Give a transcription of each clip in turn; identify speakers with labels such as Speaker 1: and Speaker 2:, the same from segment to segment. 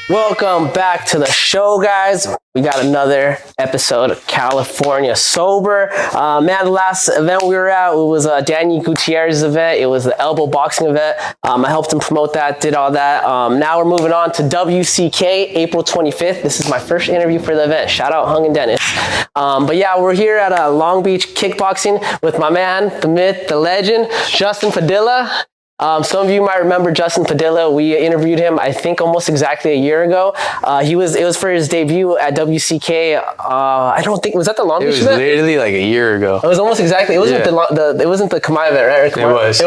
Speaker 1: Welcome back to the show, guys. We got another episode of California Sober. Man, the last event we were at, it was Danny Gutierrez's event. It was the elbow boxing event. I helped him promote that, did all that. Now we're moving on to WCK, April 25th. This is my first interview for the event. Shout out Hung and Dennis. But yeah, we're here at Long Beach Kickboxing with my man, the myth, the legend, Justin Padilla. Some of you might remember Justin Padilla. We interviewed him, I think, almost exactly a year ago. It was for his debut at WCK. I don't think, was that the Long Beach event?
Speaker 2: It was literally like a year ago.
Speaker 1: It was almost exactly. It wasn't it wasn't the Kamai event, right?
Speaker 2: It was.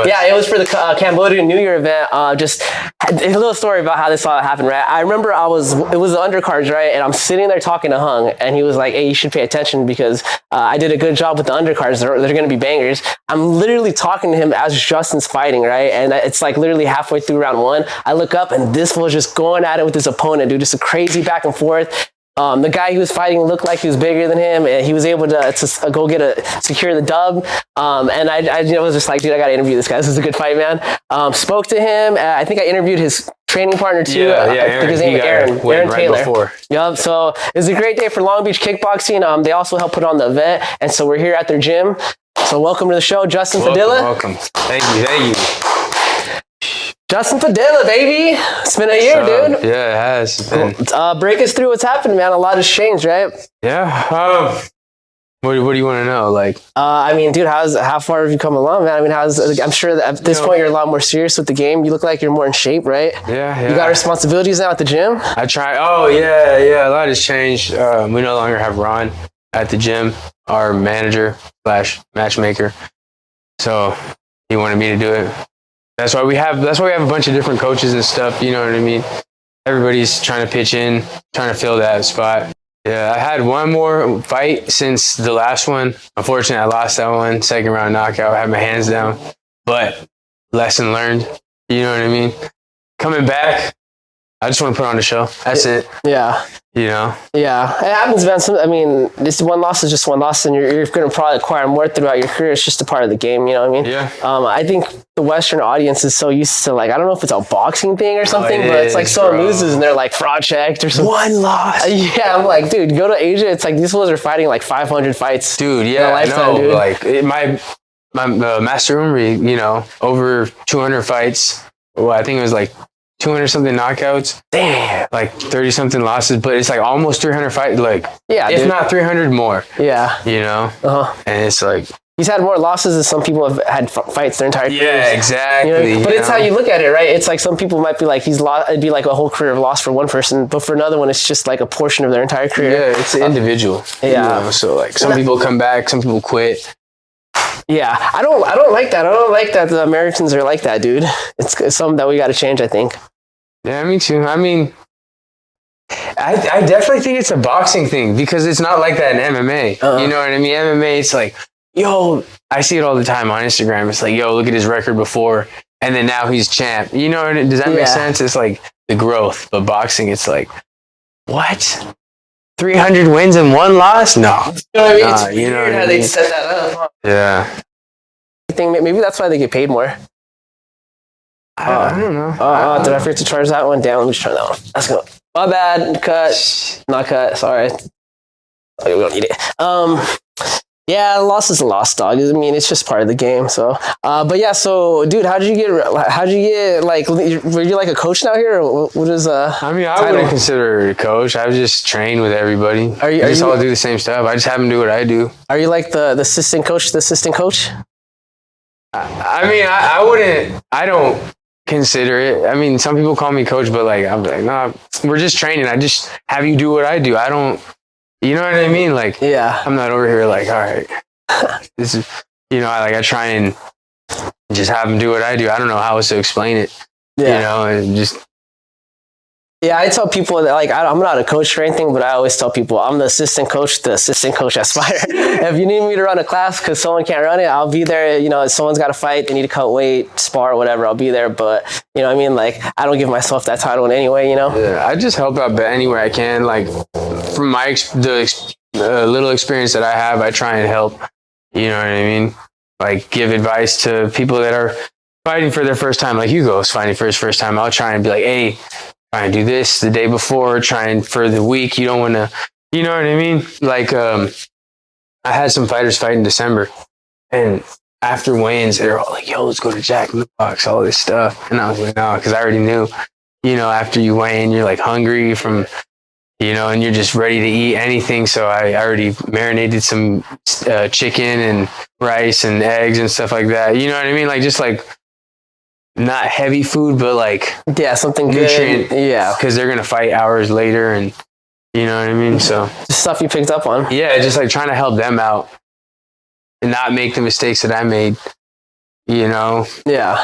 Speaker 1: Yeah, it was for the Cambodian New Year event. Just a little story about how this all happened, right? I remember it was the undercards, right? And I'm sitting there talking to Hung, and he was like, "Hey, you should pay attention because I did a good job with the undercards. They're going to be bangers." I'm literally talking to him as Justin's fighting, right? And it's like literally halfway through round one. I look up and this was just going at it with his opponent, dude. Just a crazy back and forth. The guy he was fighting looked like he was bigger than him, and he was able to go secure the dub. And I was just like, dude, I got to interview this guy. This is a good fight, man. Spoke to him. I think I interviewed his training partner too.
Speaker 2: Yeah,
Speaker 1: I think his name is Aaron
Speaker 2: right
Speaker 1: Taylor.
Speaker 2: Before.
Speaker 1: Yep. So it was a great day for Long Beach Kickboxing. They also helped put on the event, and so we're here at their gym. So welcome to the show, Justin Padilla.
Speaker 2: Welcome. Thank you.
Speaker 1: Justin Padilla, baby. It's been a year, dude.
Speaker 2: Yeah, it has been.
Speaker 1: Break us through what's happened, man. A lot has changed, right?
Speaker 2: Yeah. What do you want to know? Like,
Speaker 1: I mean, dude, how far have you come along, man? I mean, I'm sure that at this point you're a lot more serious with the game. You look like you're more in shape, right?
Speaker 2: Yeah.
Speaker 1: You got responsibilities now at the gym?
Speaker 2: I try. Oh, yeah. A lot has changed. We no longer have Ron at the gym, our manager / matchmaker. So he wanted me to do it. That's why we have a bunch of different coaches and stuff. You know what I mean? Everybody's trying to pitch in, trying to fill that spot. Yeah, I had one more fight since the last one. Unfortunately, I lost that one. Second round knockout. I had my hands down. But lesson learned. You know what I mean? Coming back, I just want to put on the show. That's it.
Speaker 1: Yeah.
Speaker 2: You know?
Speaker 1: Yeah. It happens, man. This one loss is just one loss, and you're going to probably acquire more throughout your career. It's just a part of the game, you know what I mean?
Speaker 2: Yeah.
Speaker 1: I think the Western audience is so used to, like, I don't know if it's a boxing thing or something, but it's like someone loses and they're like fraud checked or something.
Speaker 2: One loss.
Speaker 1: Yeah, I'm like, dude, go to Asia. It's like these fools are fighting like 500 fights.
Speaker 2: Dude, yeah,
Speaker 1: lifetime,
Speaker 2: no,
Speaker 1: dude.
Speaker 2: like my master room, you know, over 200 fights. Well, I think it was like 200 something knockouts. Damn. Like 30 something losses, but it's like almost 300 fights. Like,
Speaker 1: yeah,
Speaker 2: if not 300 more.
Speaker 1: Yeah.
Speaker 2: You know? And it's like,
Speaker 1: he's had more losses than some people have had fights their entire careers.
Speaker 2: Yeah, exactly.
Speaker 1: You know? But it's how you look at it, right? It's like some people might be like, it'd be like a whole career of loss for one person, but for another one, it's just like a portion of their entire career.
Speaker 2: Yeah, it's individual.
Speaker 1: Yeah.
Speaker 2: You know? So like some people come back, some people quit.
Speaker 1: Yeah, I don't like that. I don't like that the Americans are like that, dude. It's something that we got to change, I think.
Speaker 2: Yeah, me too. I mean, I definitely think it's a boxing thing because it's not like that in MMA. You know what I mean? MMA, it's like, yo, I see it all the time on Instagram. It's like, yo, look at his record before, and then now he's champ. You know, does that make sense? It's like the growth. But boxing, it's like, what? 300 wins and one loss? No.
Speaker 1: You know what I mean? It's weird how they set that up.
Speaker 2: Yeah.
Speaker 1: I think maybe that's why they get paid more.
Speaker 2: I don't know.
Speaker 1: Did I forget to charge that one down? Let me just turn that one. Let's go. My bad. Cut. Not cut. Sorry. Okay, we don't need it. Yeah, loss is a loss, dog. I mean, it's just part of the game. So, but yeah. So, dude, how'd you get? Like, were you like a coach now here? Or what is
Speaker 2: I mean, I wouldn't consider it a coach. I just train with everybody. We just all do the same stuff. I just have them do what I do.
Speaker 1: Are you like the assistant coach? The assistant coach?
Speaker 2: I mean, I wouldn't. I don't consider it. I mean, some people call me coach, but like I'm like, nah, we're just training. I just have you do what I do. I don't, you know what I mean? Like, yeah, I'm not over here like, all right, this is, you know, I try and just have them do what I do. I don't know how else to explain it. You know, and just.
Speaker 1: Yeah, I tell people that, like, I'm not a coach or anything, but I always tell people I'm the assistant coach Aspire. If you need me to run a class because someone can't run it, I'll be there. You know, if someone's got to fight, they need to cut weight, spar, whatever, I'll be there. But, you know what I mean? Like, I don't give myself that title in any way, you know?
Speaker 2: Yeah, I just help out anywhere I can. Like, from my little experience that I have, I try and help. You know what I mean? Like, give advice to people that are fighting for their first time. Like Hugo's fighting for his first time. I'll try and be like, hey, try and do this the day before, trying for the week. You don't want to, you know what I mean? Like, I had some fighters fight in December, and after weigh-ins, they're all like, yo, let's go to Jack in the Box, all this stuff. And I was like, no, because I already knew, you know, after you weigh in, you're like hungry from, you know, and you're just ready to eat anything. So I already marinated some chicken and rice and eggs and stuff like that. You know what I mean? Like, just like not heavy food, but like,
Speaker 1: yeah, something
Speaker 2: nutrient,
Speaker 1: good. Yeah.
Speaker 2: because they're going to fight hours later. And you know what I mean? So
Speaker 1: Just stuff you picked up on.
Speaker 2: yeah, just like trying to help them out and not make the mistakes that I made, you know?
Speaker 1: Yeah.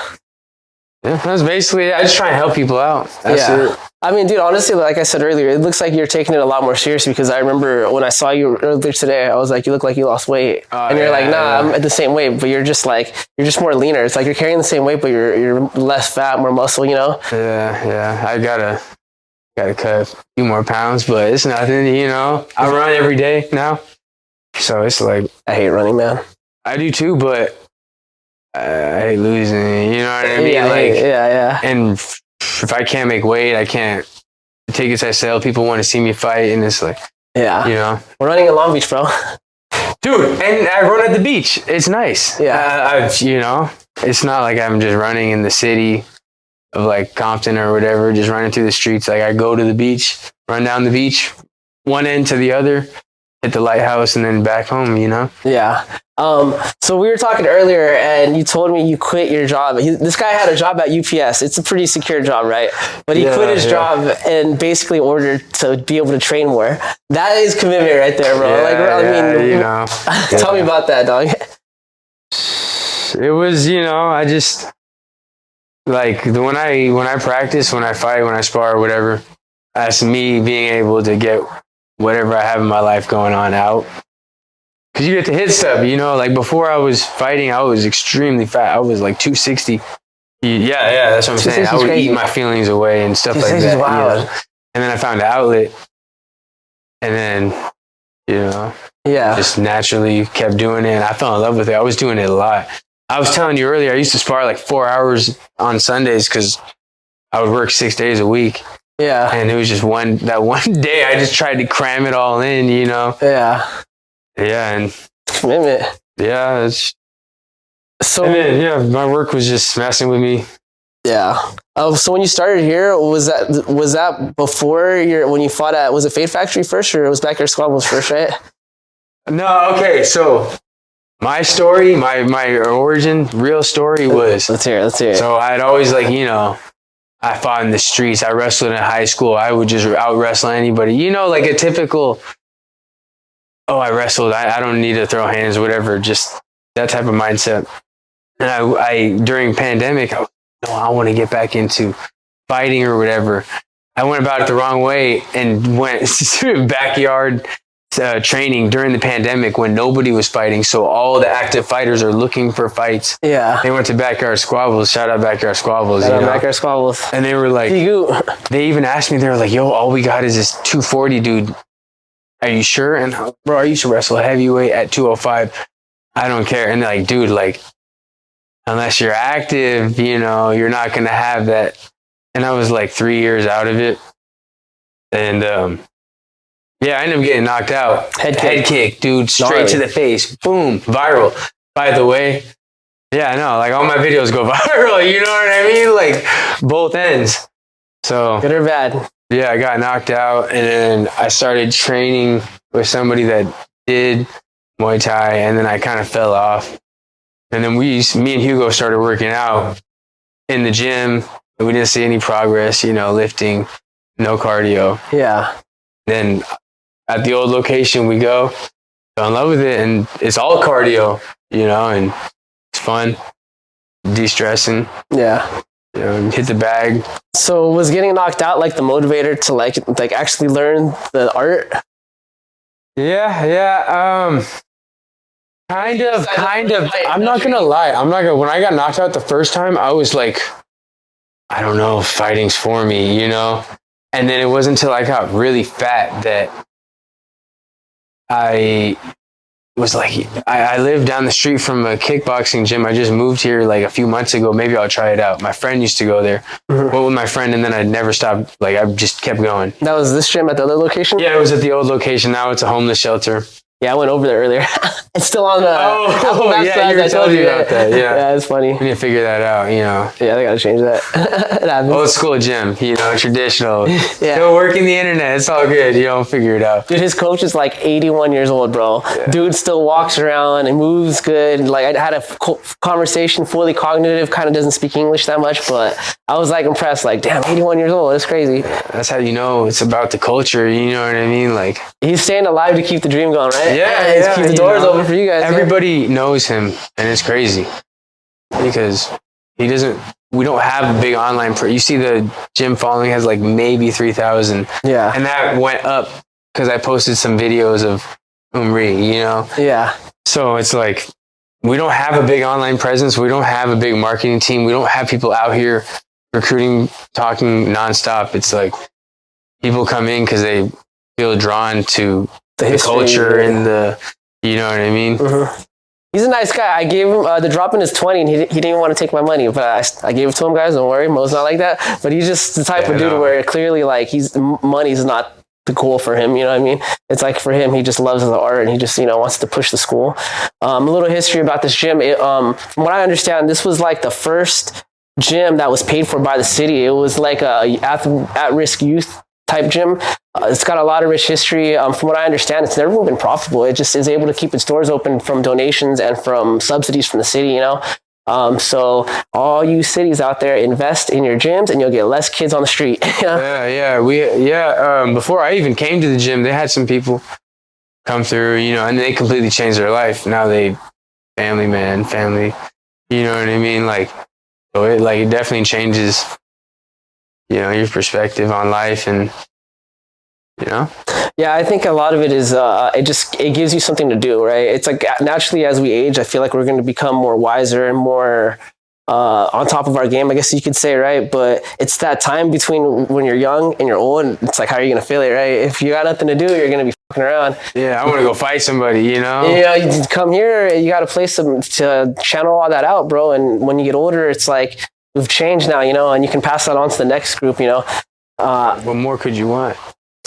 Speaker 2: Yeah, that's basically it. I just try and help people out. That's
Speaker 1: Yeah.
Speaker 2: it.
Speaker 1: I mean, dude, honestly, like I said earlier, it looks like you're taking it a lot more serious, because I remember when I saw you earlier today, I was like, you look like you lost weight. And you're like, nah, I'm at the same weight, but you're just more leaner. It's like you're carrying the same weight, but you're less fat, more muscle, you know?
Speaker 2: Yeah. I gotta cut a few more pounds, but it's nothing, you know? I run every day now. So it's like,
Speaker 1: I hate running, man.
Speaker 2: I do too, but I hate losing, you know what I mean?
Speaker 1: Yeah, yeah.
Speaker 2: And if I can't make weight, I can't take it to sale. People want to see me fight, and it's like,
Speaker 1: Yeah.
Speaker 2: you know,
Speaker 1: We're running in Long Beach, bro.
Speaker 2: dude. And I run at the beach. It's nice.
Speaker 1: Yeah.
Speaker 2: You know, it's not like I'm just running in the city of like Compton or whatever, just running through the streets. Like I go to the beach, run down the beach, one end to the other, hit the lighthouse, and then back home. You know.
Speaker 1: Yeah. So we were talking earlier, and you told me you quit your job. This guy had a job at UPS. It's a pretty secure job, right? But he quit his job and basically ordered to be able to train more. That is commitment right there, bro. I mean,
Speaker 2: you know.
Speaker 1: Tell me about that, dog.
Speaker 2: It was, you know, I just like when I practice, when I fight, when I spar, or whatever. That's me being able to get whatever I have in my life going on out. Because you get to hit stuff, you know, like before I was fighting, I was extremely fat. I was like 260. Yeah, that's what I'm saying. I would eat my feelings away and stuff like that.
Speaker 1: Wow.
Speaker 2: You know? And then I found an outlet, and then, you know, just naturally kept doing it. And I fell in love with it. I was doing it a lot. I was telling you earlier, I used to spar like 4 hours on Sundays because I would work 6 days a week.
Speaker 1: Yeah.
Speaker 2: And it was just one day I just tried to cram it all in, you know?
Speaker 1: Yeah.
Speaker 2: Yeah, and
Speaker 1: commitment.
Speaker 2: Yeah,
Speaker 1: so
Speaker 2: and then, my work was just messing with me.
Speaker 1: Yeah. So when you started here, was that before when you fought at, was it Fade Factory first, or it was Backyard Squabbles first, right?
Speaker 2: No, okay. So my story, my origin, real story was.
Speaker 1: Let's hear it.
Speaker 2: So I'd always I fought in the streets. I wrestled in high school. I would just out wrestle anybody. You know, like a typical. Oh, I wrestled. I don't need to throw hands, whatever. Just that type of mindset. And I during pandemic, I want to get back into fighting or whatever. I went about it the wrong way and went to backyard training during the pandemic when nobody was fighting. So all the active fighters are looking for fights.
Speaker 1: Yeah.
Speaker 2: They went to Backyard Squabbles. Shout out Backyard Squabbles.
Speaker 1: Backyard Squabbles.
Speaker 2: And they were like, they even asked me, they were like, yo, all we got is this 240, dude. Are you sure? And bro, I used to wrestle heavyweight at 205. I don't care. And they're like, dude, like, unless you're active, you know, you're not going to have that. And I was like 3 years out of it. And, I ended up getting knocked out. Head kick, dude, straight to the face. Boom, viral. By the way, I know, like all my videos go viral, you know what I mean? Like both ends. So
Speaker 1: good or bad?
Speaker 2: Yeah, I got knocked out, and then I started training with somebody that did Muay Thai, and then I kind of fell off. And then me and Hugo started working out in the gym. We didn't see any progress, you know, lifting, no cardio.
Speaker 1: Yeah.
Speaker 2: Then at the old location we go, fell in love with it, and it's all cardio, you know, and it's fun, de-stressing.
Speaker 1: Yeah.
Speaker 2: You know, hit the bag.
Speaker 1: So was getting knocked out like the motivator to like actually learn the art?
Speaker 2: Yeah. Kind of. I'm not gonna lie. When I got knocked out the first time, I was like, I don't know, fighting's for me, you know? And then it wasn't until I got really fat that I was like, I live down the street from a kickboxing gym. I just moved here like a few months ago. Maybe I'll try it out. My friend used to go there. Went with my friend, and then I never stopped. Like, I just kept going.
Speaker 1: That was this gym at the other location?
Speaker 2: Yeah, it was at the old location. Now it's a homeless shelter.
Speaker 1: Yeah, I went over there earlier. It's still on the
Speaker 2: Oh, yeah, you were telling me about that. Yeah,
Speaker 1: it's funny.
Speaker 2: We need to figure that out, you know.
Speaker 1: Yeah, they gotta change that. It happens.
Speaker 2: Old school gym, you know, traditional. Still working the internet. It's all good. You don't figure it out.
Speaker 1: Dude, his coach is like 81 years old, bro. Yeah. Dude still walks around and moves good. Like, I had a conversation, fully cognitive, kind of doesn't speak English that much, but I was like impressed. Like, damn, 81 years old. That's crazy.
Speaker 2: That's how you know it's about the culture. You know what I mean? Like,
Speaker 1: he's staying alive to keep the dream going, right?
Speaker 2: Yeah.
Speaker 1: Keep the doors open for you guys.
Speaker 2: Everybody knows him, and it's crazy because he doesn't. We don't have a big online. You see, the gym following has like maybe 3,000.
Speaker 1: Yeah,
Speaker 2: and that went up because I posted some videos of Umri. You know.
Speaker 1: Yeah.
Speaker 2: So it's like we don't have a big online presence. We don't have a big marketing team. We don't have people out here recruiting, talking nonstop. It's like people come in because they feel drawn to the culture and the, you know what I mean?
Speaker 1: Mm-hmm. He's a nice guy. I gave him the drop in his 20, and he didn't even want to take my money, but I gave it to him, guys. Don't worry, Mo's not like that. But he's just the type of dude where clearly, like, money's not the goal for him. You know what I mean? It's like for him, he just loves the art, and he just, you know, wants to push the school. A little history about this gym. From what I understand, this was like the first gym that was paid for by the city. It was like a at-risk youth type gym. It's got a lot of rich history. From what I understand, it's never been profitable. It just is able to keep its doors open from donations and from subsidies from the city, you know. So all you cities out there, invest in your gyms and you'll get less kids on the street. You know?
Speaker 2: Before I even came to the gym, they had some people come through, you know, and they completely changed their life. Now they family, you know what I mean? Like, so it definitely changes, you know, your perspective on life, and you know.
Speaker 1: Yeah, I think a lot of it is it gives you something to do, right? It's like naturally as we age, I feel like we're going to become more wiser and more on top of our game, I guess you could say, right? But it's that time between when you're young and you're old, and it's like, how are you going to feel it, right? If you got nothing to do, you're going to be fucking around.
Speaker 2: Yeah, I want to go fight somebody, you know?
Speaker 1: Yeah, you come here, you got a place to channel all that out, bro. And when you get older, it's like, we've changed now, you know, and you can pass that on to the next group, you know.
Speaker 2: What more could you want?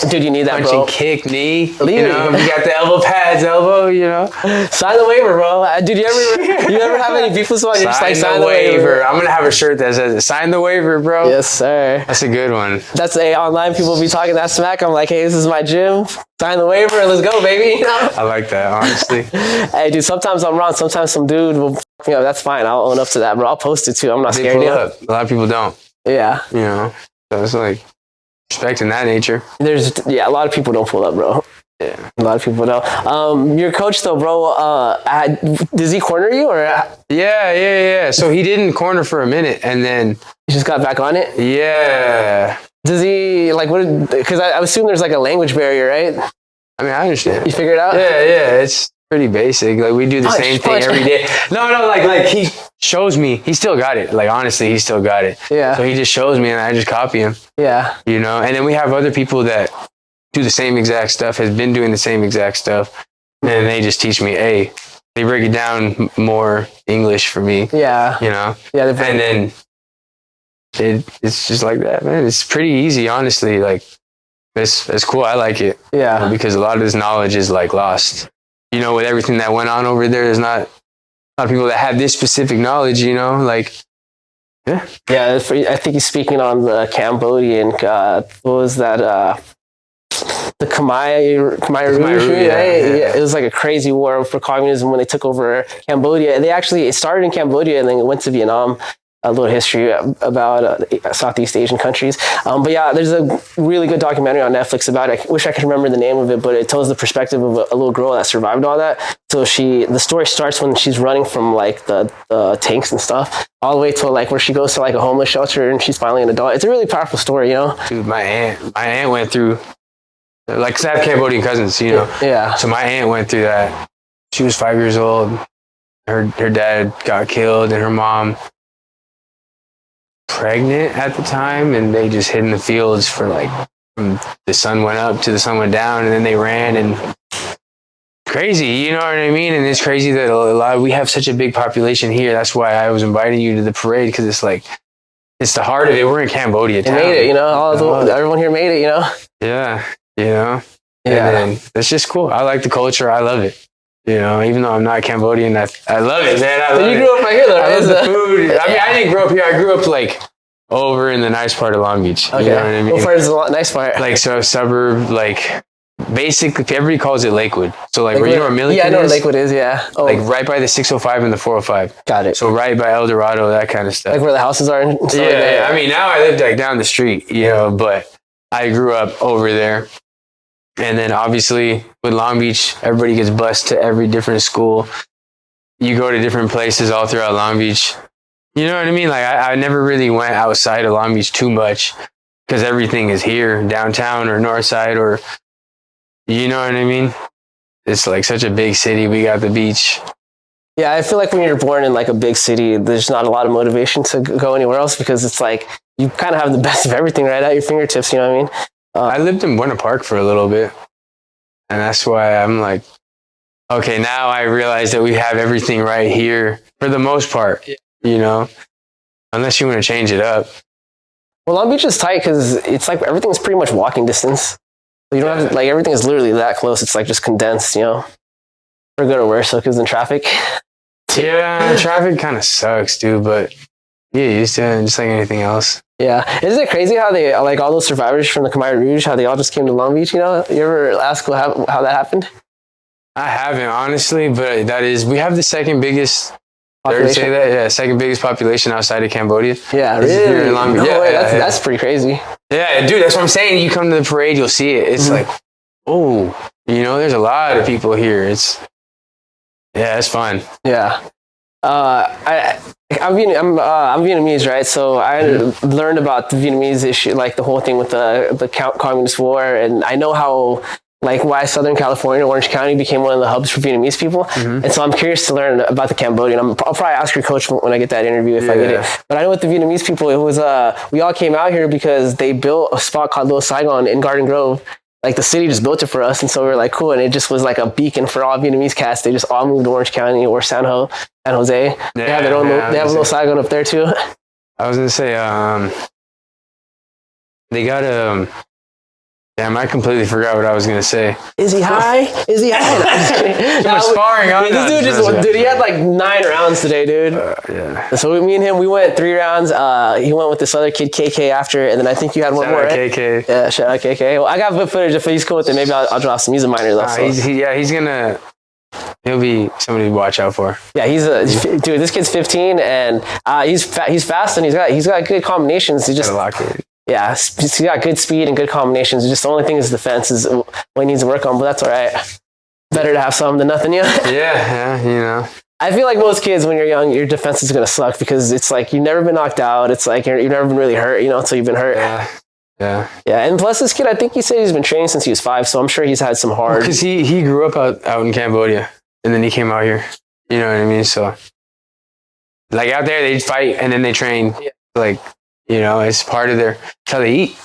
Speaker 1: Dude, you need that,
Speaker 2: punch
Speaker 1: bro.
Speaker 2: And kick, knee. You know, you got the elbow pads, you know.
Speaker 1: Sign the waiver, bro. Dude, you ever have any beef with someone? You're just like, sign the waiver.
Speaker 2: I'm gonna have a shirt that says, sign the waiver, bro.
Speaker 1: Yes, sir.
Speaker 2: That's a good one.
Speaker 1: That's online people be talking that smack. I'm like, hey, this is my gym. Sign the waiver and let's go, baby. You know?
Speaker 2: I like that, honestly.
Speaker 1: Hey, dude, sometimes I'm wrong. Sometimes some dude will, you know, that's fine. I'll own up to that, bro. I'll post it too. I'm not scared.
Speaker 2: Pull up. A lot of people don't.
Speaker 1: Yeah.
Speaker 2: You know, so it's like, respect in that nature.
Speaker 1: A lot of people don't pull up, bro.
Speaker 2: Yeah,
Speaker 1: a lot of people don't. Your coach though, bro, does he corner you or?
Speaker 2: Yeah. So he didn't corner for a minute, and then
Speaker 1: he just got back on it.
Speaker 2: Yeah.
Speaker 1: Does he like what? Because I assume there's like a language barrier, right?
Speaker 2: I mean, I understand.
Speaker 1: You figure it out?
Speaker 2: Yeah. It's pretty basic. Like, we do the same thing every day. No, like he shows me. He still got it. Like, honestly, he still got it.
Speaker 1: Yeah.
Speaker 2: So he just shows me, and I just copy him.
Speaker 1: Yeah.
Speaker 2: You know, and then we have other people that do the same exact stuff, has been doing the same exact stuff, and they just teach me, hey, they break it down more English for me.
Speaker 1: Yeah.
Speaker 2: You know?
Speaker 1: Yeah.
Speaker 2: And then it's just like that, man. It's pretty easy, honestly. Like, it's cool. I like it.
Speaker 1: Yeah.
Speaker 2: Because a lot of this knowledge is like lost. You know, with everything that went on over there, there's not a lot of people that have this specific knowledge, you know, like, yeah.
Speaker 1: Yeah, I think he's speaking on the Cambodian, what was that, the Khmer Rouge, right? Yeah. It was like a crazy war for communism when they took over Cambodia. It started in Cambodia and then it went to Vietnam. A little history about Southeast Asian countries. But yeah, there's a really good documentary on Netflix about it. I wish I could remember the name of it, but it tells the perspective of a little girl that survived all that. So the story starts when she's running from like the tanks and stuff, all the way to like where she goes to like a homeless shelter and she's finally an adult. It's a really powerful story, you know?
Speaker 2: Dude, my aunt went through, like, 'cause I have Cambodian cousins, you know?
Speaker 1: Yeah.
Speaker 2: So my aunt went through that. She was 5 years old. Her dad got killed and her mom pregnant at the time, and they just hid in the fields for like, from the sun went up to the sun went down, and then they ran, and crazy, you know what I mean? And it's crazy that we have such a big population here. That's why I was inviting you to the parade, because it's like, it's the heart of it. We're in Cambodia
Speaker 1: They
Speaker 2: town.
Speaker 1: made it, you know. Everyone here made it, you know.
Speaker 2: Yeah, you know.
Speaker 1: Yeah.
Speaker 2: And then it's just cool. I like the culture. I love it. You know, even though I'm not Cambodian, I love it, man. I love
Speaker 1: you grew up right here, though,
Speaker 2: I
Speaker 1: right?
Speaker 2: love the food. I mean, I didn't grow up here. I grew up like over in the nice part of Long Beach.
Speaker 1: Okay.
Speaker 2: You know what I mean?
Speaker 1: What part is the nice part?
Speaker 2: Like, so a suburb, like, basically, everybody calls it Lakewood. So, like, where
Speaker 1: Lakewood?
Speaker 2: you know where Milliken
Speaker 1: Yeah, I know where
Speaker 2: is?
Speaker 1: Lakewood is, yeah. Oh,
Speaker 2: Like, right by the 605 and the 405.
Speaker 1: got it.
Speaker 2: So, right by El Dorado, that kind of stuff.
Speaker 1: Like where the houses are and stuff like that.
Speaker 2: Yeah. I mean, now I live, like, down the street, you know, but I grew up over there. And then, obviously, with Long Beach, everybody gets bused to every different school. You go to different places all throughout Long Beach. You know what I mean? Like, I never really went outside of Long Beach too much, because everything is here, downtown or north side, or, you know what I mean? It's like such a big city. We got the beach.
Speaker 1: Yeah, I feel like when you're born in like a big city, there's not a lot of motivation to go anywhere else, because it's like you kind of have the best of everything right at your fingertips, you know what I mean?
Speaker 2: I lived in Buena Park for a little bit, and that's why I'm like, okay, now I realize that we have everything right here for the most part, you know, unless you want to change it up.
Speaker 1: Well, Long Beach is tight because it's like everything's pretty much walking distance. You don't have to, like, everything is literally that close. It's like just condensed, you know, for good or worse. So, because in traffic.
Speaker 2: Yeah, traffic kind of sucks, dude, but you get used to it, just like anything else.
Speaker 1: Yeah. Isn't it crazy how they, like, all those survivors from the Khmer Rouge, how they all just came to Long Beach, you know? You ever ask how that happened?
Speaker 2: I haven't, honestly, but that is, we have the second biggest,
Speaker 1: Population?
Speaker 2: say that? Yeah, second biggest population outside of Cambodia.
Speaker 1: Yeah,
Speaker 2: Is here
Speaker 1: really?
Speaker 2: in Long Beach.
Speaker 1: No
Speaker 2: Yeah,
Speaker 1: way.
Speaker 2: yeah,
Speaker 1: That's pretty crazy.
Speaker 2: Yeah, dude, that's what I'm saying. You come to the parade, you'll see it. It's like, oh, you know, there's a lot of people here. It's fun.
Speaker 1: Yeah. I'm Vietnamese, right? So I learned about the Vietnamese issue, like the whole thing with the Communist War, and I know how, like, why Southern California, Orange County became one of the hubs for Vietnamese people. And so I'm curious to learn about the Cambodian. I'll probably ask your coach when I get that interview if I get it. But I know with the Vietnamese people, it was we all came out here because they built a spot called Little Saigon in Garden Grove. Like, the city just built it for us, and so we were like, cool. And it just was like a beacon for all Vietnamese cats. They just all moved to Orange County or San Jose. They have their own. They have a Little Saigon up there too.
Speaker 2: I was gonna say, they got damn, I completely forgot what I was gonna say.
Speaker 1: Is he high? Is he high? No, I'm just kidding.
Speaker 2: Too much sparring.
Speaker 1: This dude he had like 9 rounds today, dude.
Speaker 2: Yeah.
Speaker 1: So me and him, we went 3 rounds. He went with this other kid, KK, after, and then I think you had one more, right?
Speaker 2: KK.
Speaker 1: Yeah, shout out KK. Well, I got good footage. If he's cool with it, maybe I'll drop some. He's a minor though. So.
Speaker 2: He'll be somebody to watch out for.
Speaker 1: Yeah, dude. This kid's 15, and he's fast, and he's got good combinations. He just yeah, he's got good speed and good combinations. Just the only thing is defense is what he needs to work on, but that's all right. Better to have some than nothing, yeah.
Speaker 2: Yeah, you know.
Speaker 1: I feel like most kids, when you're young, your defense is gonna suck because it's like you've never been knocked out. It's like you've never been really hurt, you know, until you've been hurt.
Speaker 2: Yeah.
Speaker 1: And plus, this kid, I think he said he's been training since he was 5, so I'm sure he's had some hard.
Speaker 2: Because he grew up out in Cambodia, and then he came out here. You know what I mean? So, like, out there they fight and then they train. Like, you know, it's part of that's how they eat.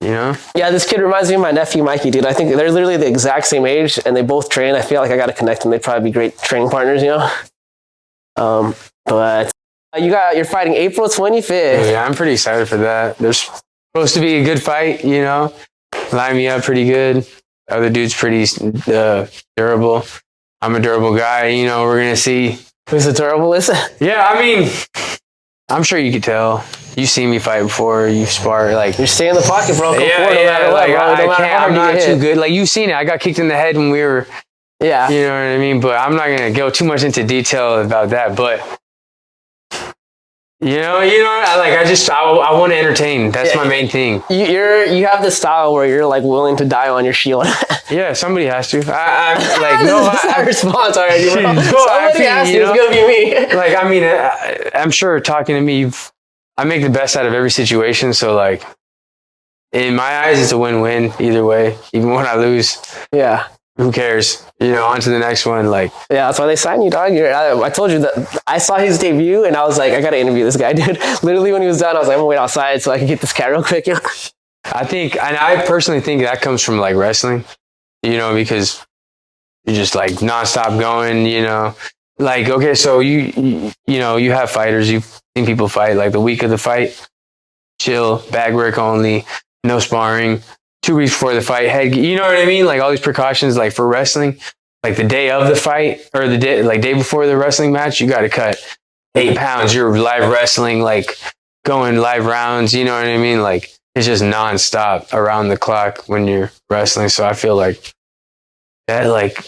Speaker 2: You know? Yeah,
Speaker 1: this kid reminds me of my nephew Mikey, dude. I think they're literally the exact same age, and they both train. I feel like I got to connect them. They'd probably be great training partners, you know. But you're fighting April 25th.
Speaker 2: Yeah, I'm pretty excited for that. There's supposed to be a good fight, you know. Line me up pretty good. The other dude's pretty durable. I'm a durable guy, you know. We're gonna see
Speaker 1: who's the durable is.
Speaker 2: Yeah, I mean, I'm sure you could tell. You seen me fight before. You spar, like,
Speaker 1: you're staying in the pocket, bro. Go
Speaker 2: yeah,
Speaker 1: forward, no matter what,
Speaker 2: like,
Speaker 1: bro.
Speaker 2: I can't. I'm not too good. Like, you've seen it. I got kicked in the head when we were.
Speaker 1: Yeah.
Speaker 2: You know what I mean. But I'm not gonna go too much into detail about that. But you know. I want to entertain. That's my main thing.
Speaker 1: You have the style where you're like willing to die on your shield.
Speaker 2: Yeah, somebody has to. I'm like, no,
Speaker 1: that's our response already, bro.
Speaker 2: Somebody
Speaker 1: has to. It's gonna be me.
Speaker 2: Like, I mean, I'm sure talking to me, I make the best out of every situation. So, like, in my eyes, it's a win-win either way. Even when I lose,
Speaker 1: yeah,
Speaker 2: who cares? You know, on to the next one. Like,
Speaker 1: yeah, that's why they signed you, dog. I told you that I saw his debut, and I was like, I gotta interview this guy, dude. Literally, when he was done, I was like, I'm gonna wait outside so I can get this cat real quick.
Speaker 2: I personally think that comes from, like, wrestling. You know, because you're just like nonstop going, you know. Like, okay, so you know, you have fighters, you've seen people fight, like the week of the fight, chill, bag work only, no sparring. 2 weeks before the fight, head, you know what I mean? Like all these precautions, like for wrestling, like the day of the fight or the day before the wrestling match, you got to cut 8 pounds. You're live wrestling, like going live rounds, you know what I mean? Like it's just nonstop around the clock when you're wrestling. So I feel like that, like,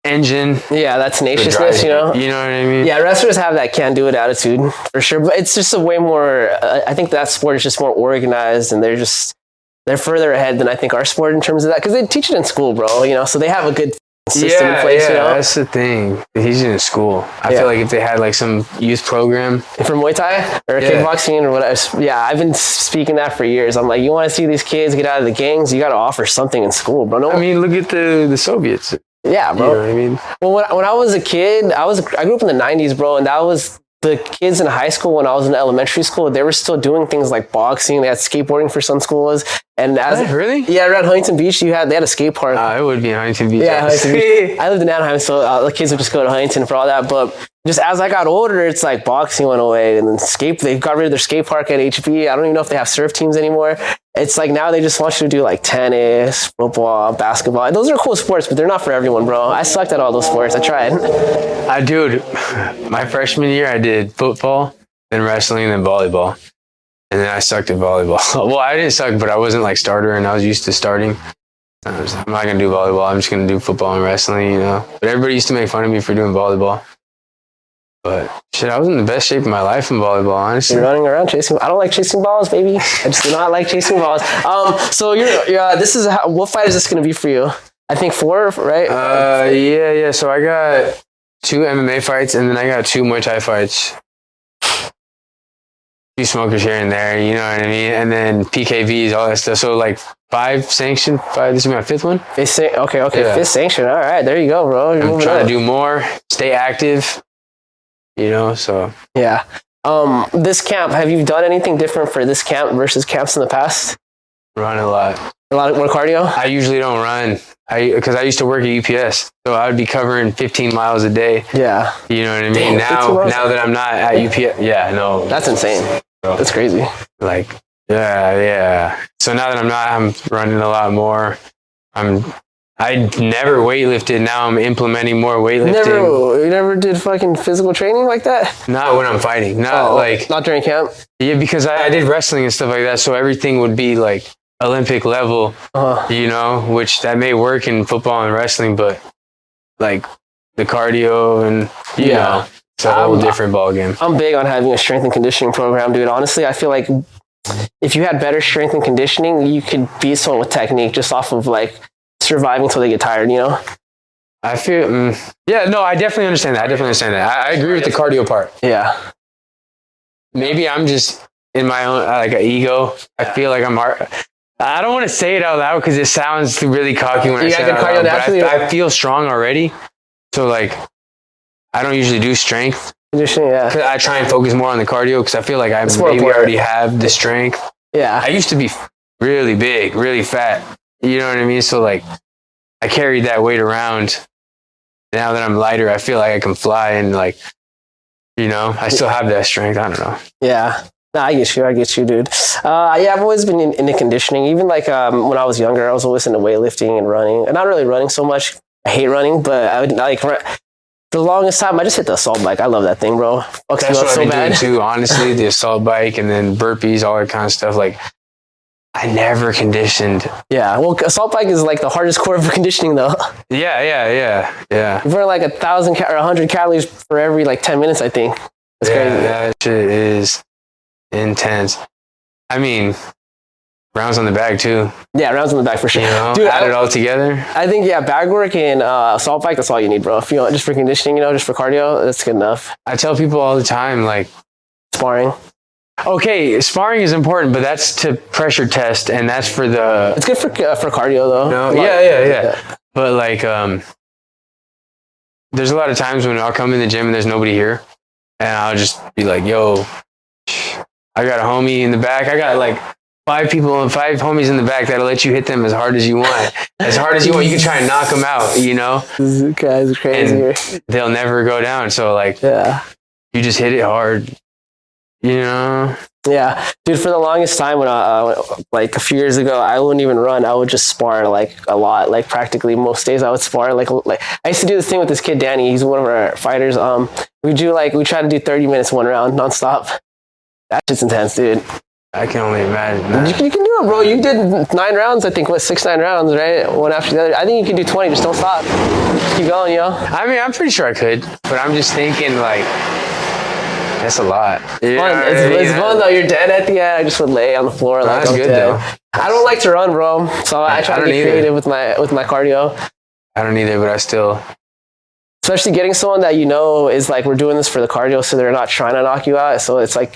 Speaker 2: engine.
Speaker 1: Yeah, that tenaciousness, you know?
Speaker 2: You know what I mean?
Speaker 1: Yeah, wrestlers have that can-do-it attitude, for sure. But it's just a way more, I think that sport is just more organized, and they're further ahead than I think our sport in terms of that. Because they teach it in school, bro, you know? So they have a good system in place, you know?
Speaker 2: That's the thing. He's in school. I feel like if they had like some youth program
Speaker 1: for Muay Thai or kickboxing or whatever. Yeah, I've been speaking that for years. I'm like, you want to see these kids get out of the gangs, you got to offer something in school, bro. No,
Speaker 2: I mean, look at the Soviets.
Speaker 1: Yeah, bro.
Speaker 2: You know what I mean?
Speaker 1: Well, when I was a kid, I grew up in the 90s, bro, and that was the kids in high school. When I was in elementary school, they were still doing things like boxing. They had skateboarding for some schools. And
Speaker 2: really?
Speaker 1: Yeah, around Huntington Beach, they had a skate park.
Speaker 2: It would be in Huntington Beach.
Speaker 1: Yeah, Huntington Beach. I lived in Anaheim, so the kids would just go to Huntington for all that. But just as I got older, it's like boxing went away, and then they got rid of their skate park at HB. I don't even know if they have surf teams anymore. It's like now they just want you to do like tennis, football, basketball. Those are cool sports, but they're not for everyone, bro. I sucked at all those sports. I tried.
Speaker 2: Dude, my freshman year, I did football, then wrestling, then volleyball. And then I sucked at volleyball. Well, I didn't suck, but I wasn't like starter, and I was used to starting. I was like, I'm not going to do volleyball. I'm just going to do football and wrestling, you know. But everybody used to make fun of me for doing volleyball. But shit, I was in the best shape of my life in volleyball, honestly.
Speaker 1: You're running around chasing. I don't like chasing balls, baby. I just do not like chasing balls. So what fight is this going to be for you? I think 4, right?
Speaker 2: Yeah. So I got 2 MMA fights, and then I got 2 Muay Thai fights. Few smokers here and there, you know what I mean? And then PKVs, all that stuff. So like 5 sanctioned. This is my 5th one.
Speaker 1: Okay. Yeah. 5th sanction. All right, there you go, bro.
Speaker 2: I'm trying to do more, stay active, you know, so.
Speaker 1: Yeah. This camp, have you done anything different for this camp versus camps in the past?
Speaker 2: Run a lot.
Speaker 1: A lot more cardio?
Speaker 2: I usually don't run. Because I used to work at UPS, so I would be covering 15 miles a day.
Speaker 1: Yeah.
Speaker 2: You know what I mean? Damn, now that I'm not at UPS,
Speaker 1: That's insane. That's crazy.
Speaker 2: Like, yeah. So now that I'm running a lot more. I never weightlifted. Now I'm implementing more weightlifting.
Speaker 1: You never did fucking physical training like that?
Speaker 2: Not when I'm fighting. Not
Speaker 1: during camp?
Speaker 2: Yeah, because I did wrestling and stuff like that, so everything would be like Olympic level, you know, which that may work in football and wrestling, but like the cardio and, you know, it's a whole different ball game.
Speaker 1: I'm big on having a strength and conditioning program, dude. Honestly, I feel like if you had better strength and conditioning, you could beat someone with technique just off of like surviving until they get tired, you know?
Speaker 2: I feel, I definitely understand that. I agree with the cardio part.
Speaker 1: Yeah.
Speaker 2: Maybe I'm just in my own, like, an ego. I feel like I don't want to say it out loud because it sounds really cocky when I say it out loud, but I feel strong already. So, like, I don't usually do strength.
Speaker 1: Conditioning, yeah.
Speaker 2: I try and focus more on the cardio because I feel like I maybe already have the strength.
Speaker 1: Yeah.
Speaker 2: I used to be really big, really fat. You know what I mean? So, like, I carried that weight around. Now that I'm lighter, I feel like I can fly and, like, you know, I still have that strength. I don't know.
Speaker 1: Yeah. No, I get you, dude. I've always been into conditioning. Even like when I was younger, I was always into weightlifting and running. And not really running so much. I hate running, but I would like the longest time I just hit the assault bike. I love that thing, bro.
Speaker 2: That's what I've been doing too, honestly. The assault bike and then burpees, all that kind of stuff. Like, I never conditioned.
Speaker 1: Yeah, well, assault bike is like the hardest core of conditioning, though.
Speaker 2: Yeah.
Speaker 1: You burn like 1,000 or 100 calories for every like 10 minutes, I think. That's crazy.
Speaker 2: That shit is intense. I mean, rounds on the bag too. Yeah,
Speaker 1: rounds on the bag for sure.
Speaker 2: You know,
Speaker 1: dude,
Speaker 2: add it all together.
Speaker 1: I think bag work and assault bike, that's all you need, bro. If you want, just for conditioning, you know, just for cardio, that's good enough.
Speaker 2: I tell people all the time, like,
Speaker 1: sparring.
Speaker 2: Okay, sparring is important, but that's to pressure test, and that's for the.
Speaker 1: It's good for cardio, though.
Speaker 2: No, yeah. But like, there's a lot of times when I'll come in the gym and there's nobody here, and I'll just be like, "Yo, I got a homie in the back. I got like 5 homies in the back that'll let you hit them as hard as you want. As hard as you want. You can try and knock them out, you know?
Speaker 1: This guy's crazy.
Speaker 2: And they'll never go down. So, like,
Speaker 1: Yeah.
Speaker 2: you just hit it hard, you know?
Speaker 1: Yeah. Dude, for the longest time when like a few years ago, I wouldn't even run. I would just spar like a lot. Like practically most days I would spar. Like I used to do this thing with this kid, Danny. He's one of our fighters. We try to do 30 minutes one round nonstop. That shit's intense, dude.
Speaker 2: I can only imagine that.
Speaker 1: You can do it, bro. You did 9 rounds, I think. 6-9 rounds, right? One after the other. I think you can do 20. Just don't stop. Just keep going, yo.
Speaker 2: I mean, I'm pretty sure I could, but I'm just thinking, like, that's a lot.
Speaker 1: It's fun. It's fun, though. You're dead at the end. I just would lay on the floor. Like,
Speaker 2: that's good, though.
Speaker 1: I don't like to run, bro. So I try to be creative with my cardio.
Speaker 2: I don't either, but I still...
Speaker 1: Especially getting someone that you know is like, we're doing this for the cardio, so they're not trying to knock you out. So it's like,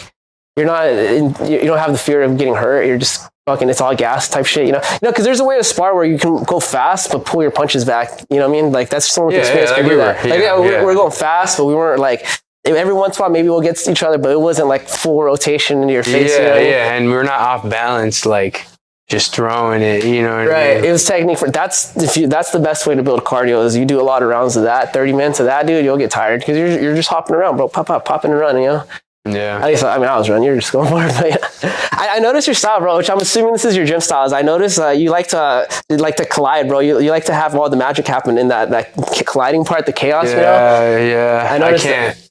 Speaker 1: you don't have the fear of getting hurt. You're just fucking, it's all gas type shit, you know? Because there's a way to spar where you can go fast, but pull your punches back. You know what I mean? Like, that's someone with experience can do that. We're going fast, but we weren't like, every once in a while, maybe we'll get to each other, but it wasn't like full rotation into your face.
Speaker 2: Yeah,
Speaker 1: you know what I mean?
Speaker 2: And we're not off balance, like just throwing it, you know what I mean?
Speaker 1: It was technique that's the best way to build cardio is you do a lot of rounds of that, 30 minutes of that, dude, you'll get tired because you're just hopping around, bro, popping and running, you know?
Speaker 2: Yeah.
Speaker 1: At least, I was running. You're just going for it. But yeah. I noticed your style, bro, which I'm assuming this is your gym style. I noticed you like to collide, bro. You like to have all the magic happen in that colliding part, the chaos, you know?
Speaker 2: Yeah.
Speaker 1: I noticed
Speaker 2: I can't.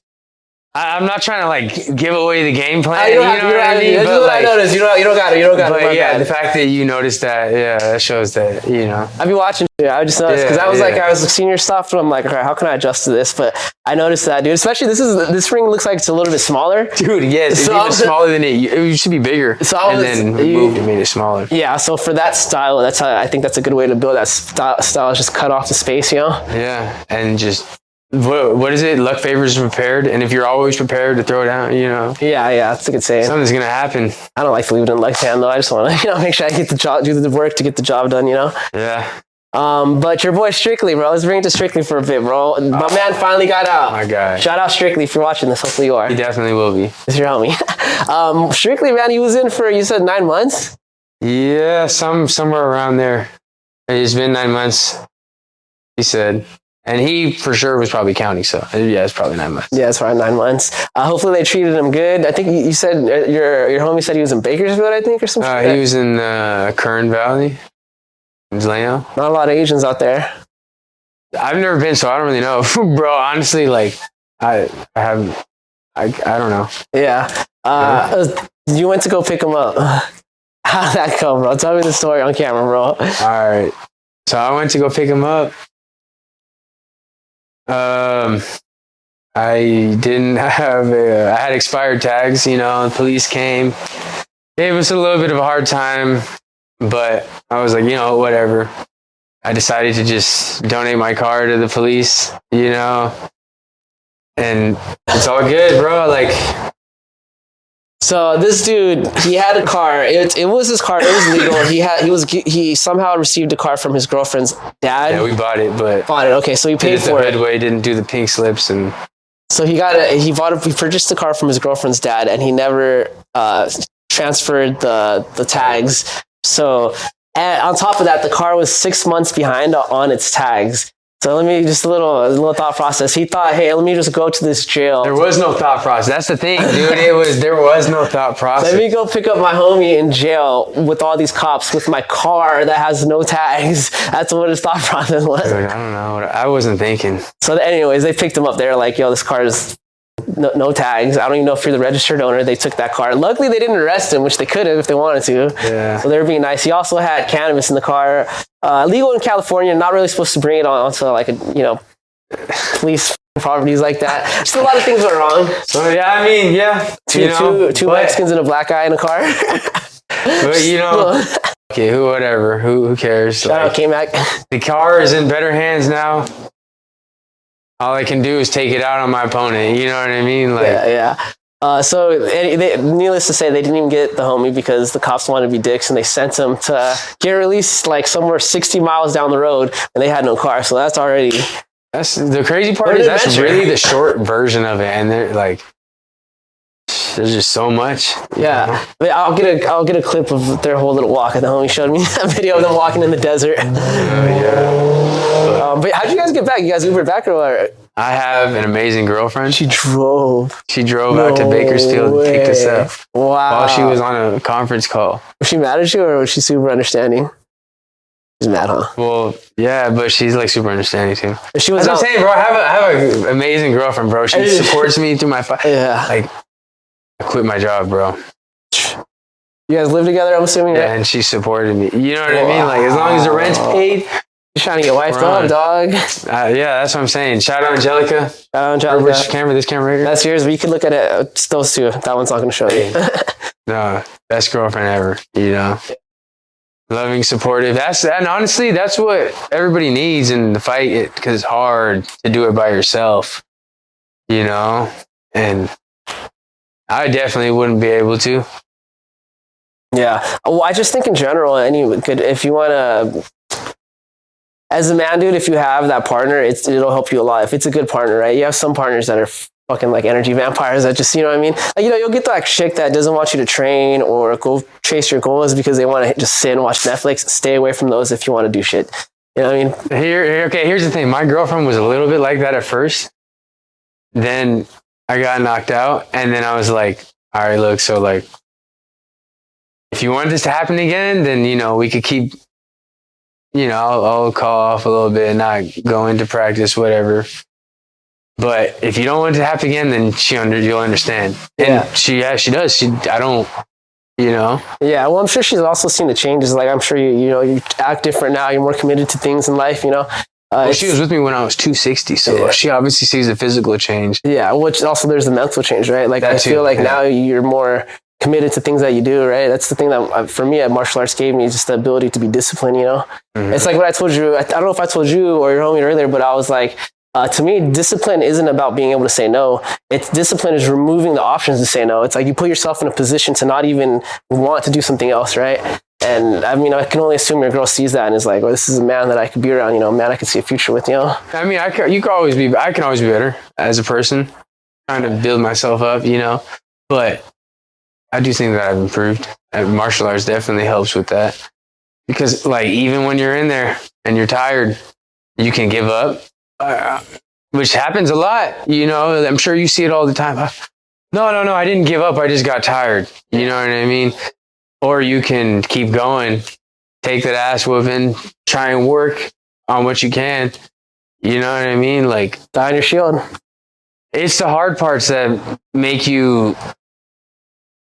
Speaker 2: I'm not trying to like give away the game plan.
Speaker 1: You know what I mean? This is what I noticed. You don't got it.
Speaker 2: But yeah, the fact that you noticed that, that shows that, you know.
Speaker 1: I've been watching shit. I just noticed because I was seeing your stuff and I'm like, okay, how can I adjust to this? But I noticed that, dude. Especially this ring looks like it's a little bit smaller,
Speaker 2: dude. Yes, it's even smaller than it. It should be bigger. And then moved and made it smaller. Yeah.
Speaker 1: So for that style, I think that's a good way to build that style. Is just cut off the space, you know.
Speaker 2: Yeah, and just. What is it? Luck favors prepared, and if you're always prepared to throw down, you know.
Speaker 1: Yeah, that's a good saying.
Speaker 2: Something's gonna happen.
Speaker 1: I don't like to leave it in luck's hand though. I just want to, make sure I get the job, do the work to get the job done, you know.
Speaker 2: Yeah.
Speaker 1: But your boy Strictly, bro. Let's bring it to Strictly for a bit, bro. My man finally got out.
Speaker 2: My guy.
Speaker 1: Shout out Strictly if you're watching this. Hopefully you are.
Speaker 2: He definitely will be.
Speaker 1: It's your homie. Strictly, man. He was in for, you said 9 months.
Speaker 2: Yeah, somewhere around there. It's been 9 months. He said. And he for sure was probably counting, so yeah, it's probably 9 months. Yeah,
Speaker 1: it's around 9 months. Hopefully they treated him good. I think you said your homie said he was in Bakersfield, I think, or something.
Speaker 2: He was in Kern Valley, in Delano.
Speaker 1: Not a lot of Asians out there.
Speaker 2: I've never been, so I don't really know, bro. Honestly, like I don't know.
Speaker 1: Yeah. You went to go pick him up. How'd that go, bro? Tell me the story on camera, bro.
Speaker 2: All right. So I went to go pick him up. I didn't have I had expired tags, the police came, gave us a little bit of a hard time, but I was like, whatever. I decided to just donate my car to the police, and it's all good, bro. Like,
Speaker 1: so this dude, he had a car. It was his car. It was legal. He somehow received a car from his girlfriend's dad.
Speaker 2: Yeah, we bought it, but
Speaker 1: Okay, so he paid for it.
Speaker 2: Medway didn't do the pink slips, and
Speaker 1: so he purchased the car from his girlfriend's dad, and he never transferred the tags. So, and on top of that, the car was 6 months behind on its tags. So let me just a little thought process. He thought, hey, let me just go to this jail.
Speaker 2: There was no thought process. That's the thing, dude. There was no thought process.
Speaker 1: Let me go pick up my homie in jail with all these cops with my car that has no tags. That's what his thought process was.
Speaker 2: Dude, I don't know. I wasn't thinking.
Speaker 1: So anyways, they picked him up. They're like, yo, this car is no tags. I don't even know if you're the registered owner. They took that car. Luckily, they didn't arrest him, which they could have if they wanted to.
Speaker 2: Yeah.
Speaker 1: So they were being nice. He also had cannabis in the car. Legal in California. Not really supposed to bring it onto like police properties like that. Just a lot of things went wrong.
Speaker 2: So yeah, I mean, yeah.
Speaker 1: Two Mexicans and a black guy in a car.
Speaker 2: But okay, whatever. Who cares?
Speaker 1: Shout out K-Mac.
Speaker 2: The car is in better hands now. All I can do is take it out on my opponent. You know what I mean? Like,
Speaker 1: yeah. So needless to say, they didn't even get the homie because the cops wanted to be dicks, and they sent him to get released like somewhere 60 miles down the road, and they had no car. So that's already.
Speaker 2: That's the crazy part. That's really the short version of it, and they're like, there's just so much.
Speaker 1: Yeah, I mean, I'll get a clip of their whole little walk. And the homie showed me that video of them walking in the desert. But how'd you guys get back? You guys Ubered back or what?
Speaker 2: I have an amazing girlfriend.
Speaker 1: She drove
Speaker 2: out to Bakersfield and picked us up.
Speaker 1: Wow.
Speaker 2: While she was on a conference call.
Speaker 1: Was she mad at you or was she super understanding? She's mad, huh?
Speaker 2: Well, yeah, but she's like super understanding too.
Speaker 1: She was.
Speaker 2: That's what I'm saying, bro. I have an amazing girlfriend, bro. She supports me through my fight.
Speaker 1: Yeah.
Speaker 2: Like, I quit my job, bro.
Speaker 1: You guys live together, I'm assuming, right?
Speaker 2: Yeah, and she supported me. You know what I mean? Like, as long as the rent's paid.
Speaker 1: You're trying to get wifed up, dog.
Speaker 2: Yeah, that's what I'm saying. Shout out Angelica.
Speaker 1: Shout out Angelica.
Speaker 2: Which camera? This camera right here?
Speaker 1: That's yours, but you can look at it. It's those two. That one's not going to show you.
Speaker 2: No, best girlfriend ever, you know? Loving, supportive. And honestly, that's what everybody needs in the fight, because it's hard to do it by yourself, you know? And I definitely wouldn't be able to.
Speaker 1: Yeah. Well, I just think in general, if you want to, as a man, dude, if you have that partner, it'll help you a lot. If it's a good partner, right? You have some partners that are fucking like energy vampires that just, you know what I mean? Like, you know, you'll get that chick that doesn't want you to train or go chase your goals because they want to just sit and watch Netflix. Stay away from those if you want to do shit. You know what I mean?
Speaker 2: Here's the thing. My girlfriend was a little bit like that at first. Then I got knocked out, and then I was like, all right, look, so like, if you want this to happen again, then, you know, we could keep, you know, I'll call off a little bit and not go into practice, whatever. But if you don't want it to happen again, then you'll understand. And she does. I don't, you know. Yeah,
Speaker 1: well, I'm sure she's also seen the changes. Like, I'm sure you act different now. You're more committed to things in life, you know.
Speaker 2: Well, she was with me when I was 260, so she obviously sees a physical change.
Speaker 1: Yeah, which also there's the mental change, right? Like, I feel like now you're more committed to things that you do, right? That's the thing that, for me, martial arts gave me, just the ability to be disciplined, you know? Mm-hmm. It's like what I told you, I don't know if I told you or your homie earlier, but I was like, to me, discipline isn't about being able to say no. Discipline is removing the options to say no. It's like you put yourself in a position to not even want to do something else, right? And I mean, I can only assume your girl sees that and is like, well, this is a man that I could be around, you know, a man I could see a future with, you know?
Speaker 2: I mean, I can always be better as a person, trying to build myself up, you know? But I do think that I've improved. And martial arts definitely helps with that. Because, like, even when you're in there and you're tired, you can give up, which happens a lot. You know, I'm sure you see it all the time. No, I didn't give up. I just got tired. You know what I mean? Or you can keep going, take that ass whooping, try and work on what you can. You know what I mean? Like,
Speaker 1: die on your shield.
Speaker 2: It's the hard parts that make you,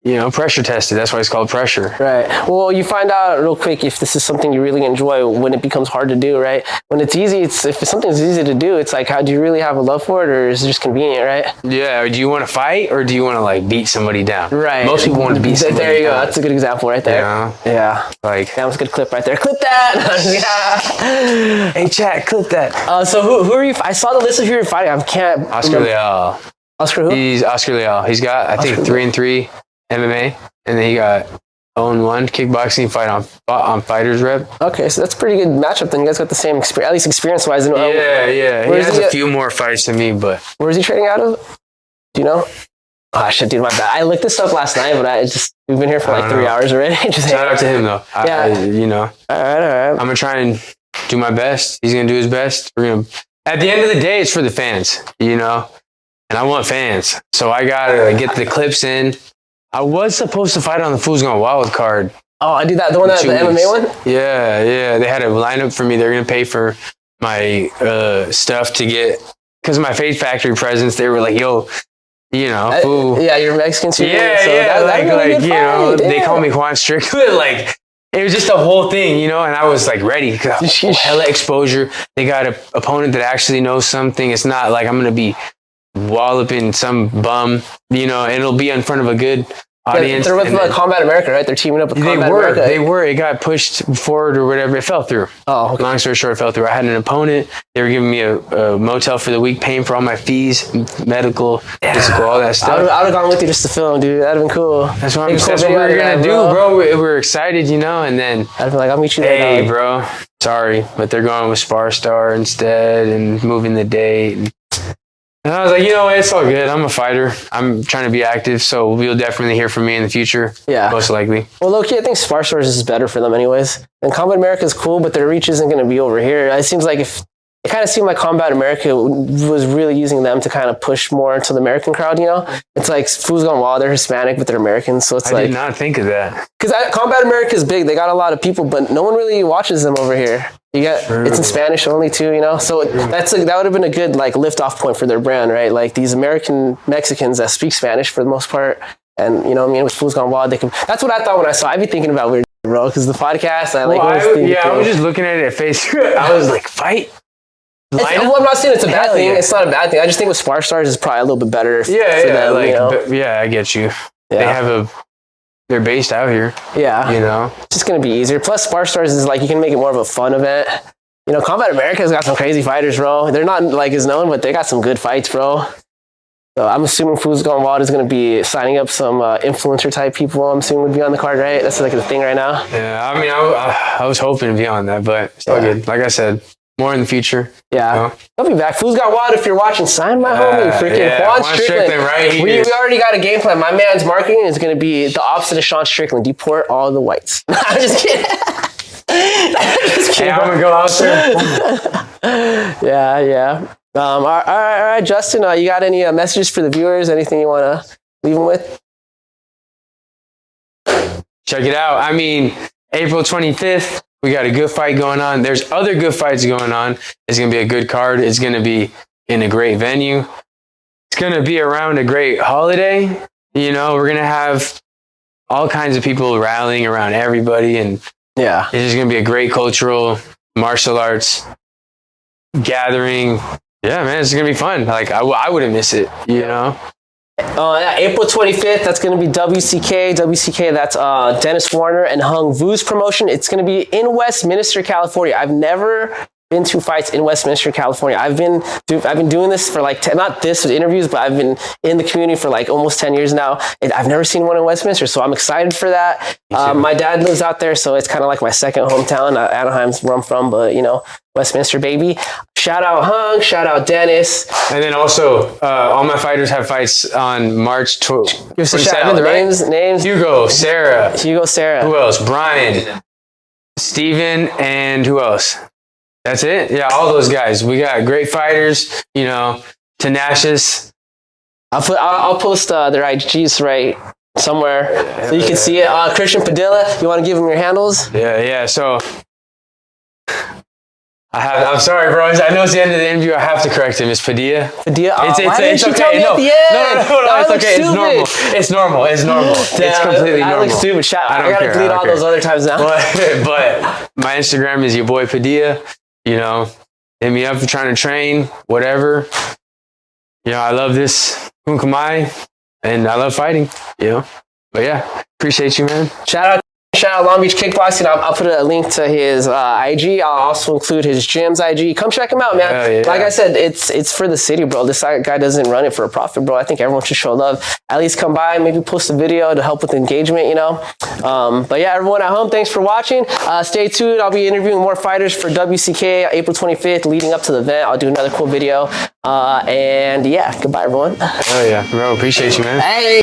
Speaker 2: you know, pressure tested. That's why it's called pressure.
Speaker 1: Right. Well, you find out real quick if this is something you really enjoy when it becomes hard to do, right? When it's easy, if something's easy to do, it's like, how do you really have a love for it, or is it just convenient, right?
Speaker 2: Yeah. Do you want to fight, or do you want to like beat somebody down?
Speaker 1: Right.
Speaker 2: Most people want to beat somebody down.
Speaker 1: There you go. That's a good example right there. Yeah.
Speaker 2: Like,
Speaker 1: that was a good clip right there. Clip that.
Speaker 2: Yeah. Hey, chat, clip that.
Speaker 1: So who are you? I saw the list of who you're fighting. I can't.
Speaker 2: Oscar Leal.
Speaker 1: Oscar who?
Speaker 2: He's Oscar Leal. He's got, I think, 3-3 MMA, and then he got 0-1 kickboxing fight on Fighters Rep.
Speaker 1: Okay, so that's a pretty good matchup. Then you guys got the same experience, at least experience-wise.
Speaker 2: Yeah. He has a few more fights than me, but
Speaker 1: where is he training out of? Do you know? Oh shit, dude, my bad. I looked this up last night, but we've been here for like 3 hours already.
Speaker 2: Shout out to him though.
Speaker 1: Yeah.
Speaker 2: You know.
Speaker 1: All right.
Speaker 2: I'm gonna try and do my best. He's gonna do his best. At the end of the day, it's for the fans, you know. And I want fans, so I gotta get the clips in. I was supposed to fight on the Fools Gone Wild card. Oh,
Speaker 1: I do that. The one that the MMA one?
Speaker 2: Yeah. They had a lineup for me. They're going to pay for my stuff to get, because of my Fate Factory presence. They were like, yo, you know,
Speaker 1: yeah, you're Mexican too.
Speaker 2: You know, they call me Juan Strickland. Like, it was just a whole thing, you know, and I was like ready. Hella exposure. They got an opponent that actually knows something. It's not like I'm going to be walloping some bum, you know, and it'll be in front of a good audience.
Speaker 1: They're with Combat America, right? They're teaming up with Combat America.
Speaker 2: They were. It got pushed forward or whatever. It fell through.
Speaker 1: Oh, okay.
Speaker 2: Long story short, it fell through. I had an opponent. They were giving me a motel for the week, paying for all my fees, medical, physical, all that stuff.
Speaker 1: I would have gone with you just to film, dude. That'd have been cool.
Speaker 2: That's what we were going to do, bro. We were excited, you know, and then
Speaker 1: I'd be like, I'll meet you there.
Speaker 2: Hey, bro. Sorry, but they're going with Spar Star instead and moving the date. And I was like, you know what? It's all good. I'm a fighter. I'm trying to be active, so you'll definitely hear from me in the future.
Speaker 1: Yeah.
Speaker 2: Most likely.
Speaker 1: Well, low-key, I think Spar Stars is better for them anyways. And Combat America is cool, but their reach isn't going to be over here. It seems like it kind of seemed like Combat America was really using them to kind of push more into the American crowd, you know? It's like Fools Gone Wild, they're Hispanic, but they're Americans, so it's
Speaker 2: I did not think of that.
Speaker 1: Because Combat America is big. They got a lot of people, but no one really watches them over here. It's in Spanish only too, you know? So that would have been a good like lift off point for their brand, right? Like these American Mexicans that speak Spanish for the most part. And you know what I mean? With Fools Gone Wild, that's what I thought when I saw it. I'd be thinking about weird, bro, because the podcast, I was
Speaker 2: just looking at it at face. I was like, fight?
Speaker 1: Well, I'm not saying it's a bad thing. It's not a bad thing. I just think with Spar Stars is probably a little bit better for them,
Speaker 2: like,
Speaker 1: you know?
Speaker 2: I get you.
Speaker 1: Yeah.
Speaker 2: They're based out here.
Speaker 1: Yeah.
Speaker 2: You know?
Speaker 1: It's just going to be easier. Plus, Spar Stars is like, you can make it more of a fun event. You know, Combat America's got some crazy fighters, bro. They're not like as known, but they got some good fights, bro. So I'm assuming Fools Gone Wild is going to be signing up some influencer type people. I'm assuming would be on the card, right? That's like the thing right now.
Speaker 2: Yeah, I mean, I was hoping to be on that, but it's all good. Like I said, more in the future.
Speaker 1: Yeah,
Speaker 2: you know?
Speaker 1: He'll be back. Fools Gone Wild, if you're watching, sign my homie, freaking Juan Strickland.
Speaker 2: Right here.
Speaker 1: We already got a game plan. My man's marketing is going to be the opposite of Sean Strickland. Deport all the whites. I'm just kidding.
Speaker 2: Hey, I'm gonna go out there.
Speaker 1: Yeah. All right, Justin. You got any messages for the viewers? Anything you want to leave them with?
Speaker 2: Check it out. I mean, April 25th, we got a good fight going on. There's other good fights going on. It's gonna be a good card. It's gonna be in a great venue. It's gonna be around a great holiday. You know, we're gonna have all kinds of people rallying around everybody, and
Speaker 1: yeah,
Speaker 2: it's just gonna be a great cultural martial arts gathering. Yeah, man, it's gonna be fun. Like I wouldn't miss it, you know.
Speaker 1: April 25th, that's going to be WCK. WCK, that's Dennis Warner and Hung Vu's promotion. It's going to be in Westminster, California. I've never been to fights in Westminster, California. I've been doing this for like, not this with interviews, but I've been in the community for like almost 10 years now. And I've never seen one in Westminster, so I'm excited for that. My dad lives out there, so it's kind of like my second hometown. Anaheim's where I'm from, but you know, Westminster, baby. Shout out Hung, shout out Dennis.
Speaker 2: And then also, all my fighters have fights on March 27th, right?
Speaker 1: Names.
Speaker 2: Hugo, Sarah.
Speaker 1: Who
Speaker 2: else? Brian, Steven, and who else? That's it. Yeah, all those guys. We got great fighters, you know, tenacious.
Speaker 1: I'll post their IGs right somewhere so you can see it. Christian Padilla, you want to give them your handles?
Speaker 2: Yeah. So I'm sorry, bro. I know it's the end of the interview. I have to correct him. It's Padilla.
Speaker 1: Padilla.
Speaker 2: It's okay. No, it's okay. It's normal. It's completely normal.
Speaker 1: I look stupid. I gotta delete all those other times now.
Speaker 2: But my Instagram is your boy Padilla. You know, hit me up if you're trying to train, whatever. You know, I love this Kunkamai, and I love fighting, you know. But yeah, appreciate you, man.
Speaker 1: Shout out Long Beach Kickboxing. I'll put a link to his IG. I'll also include his gym's IG. Come check him out, man. Yeah. Like I said, it's for the city, bro. This guy doesn't run it for a profit, bro. I think everyone should show love. At least come by, maybe post a video to help with engagement, you know. But yeah, everyone at home, thanks for watching. Stay tuned. I'll be interviewing more fighters for WCK April 25th, leading up to the event. I'll do another cool video. And yeah, goodbye, everyone.
Speaker 2: Oh yeah, bro. Appreciate you, man.
Speaker 1: Hey.